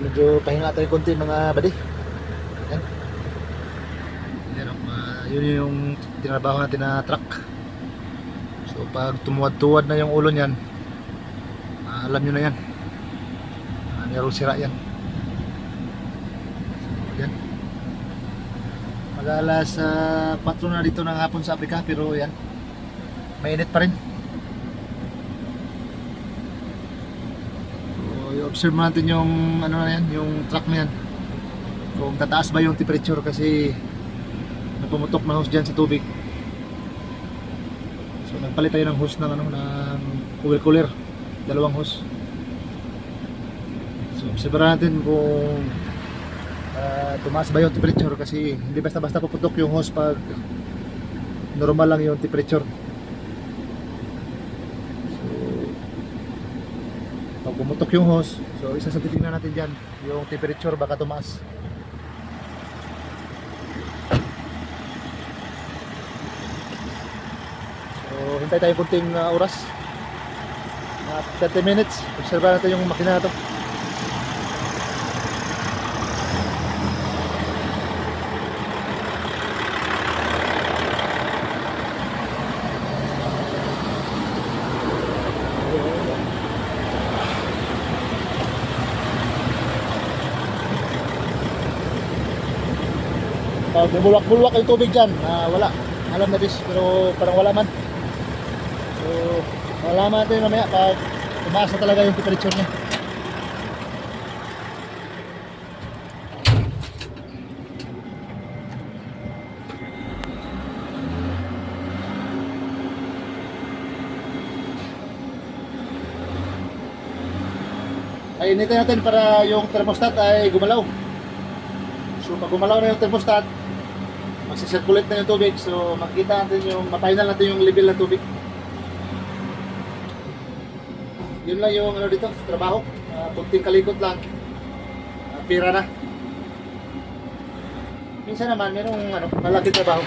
medyo pahinga tayo konti mga buddy. Yan. Yan, yun yung tinabaho natin na truck. So pag tumuwad-tuwad na yung ulo niyan, alam nyo na yan, mayroong sira yan. So, yan. Mag-alas 4 na dito ng hapon sa Africa, pero yan, mainit pa rin. So i-observe natin yung ano na yan, yung truck na yan, kung tataas ba yung temperature, kasi napumutok na hose dyan sa tubig. So nagpalit tayo ng hose ng ano, ng oil cooler, dalawang hose. So observe natin kung tumaas ba yung temperature, kasi hindi basta-basta puputok yung hose pag normal lang yung temperature. So pag pumutok yung hose, so isa sa titingnan natin dyan, yung temperature baka tumaas. So hintay tayo kunting oras, 30 minutes, observe natin yung makina na to. Pag bulwak-bulwak yung tubig dyan, wala. Alam na bis, pero parang wala man. So, malaman natin mamaya pag tumaas na talaga yung temperature niya. Ay, initin natin para yung thermostat ay gumalaw. So, pag gumalaw na yung thermostat, magsisirculate na yung tubig, so makita natin yung, ma-final natin yung level ng tubig. Yun lang yung ano dito, trabaho. Kunting kalikot lang, pira na. Minsan naman, merong ano, malaki trabaho.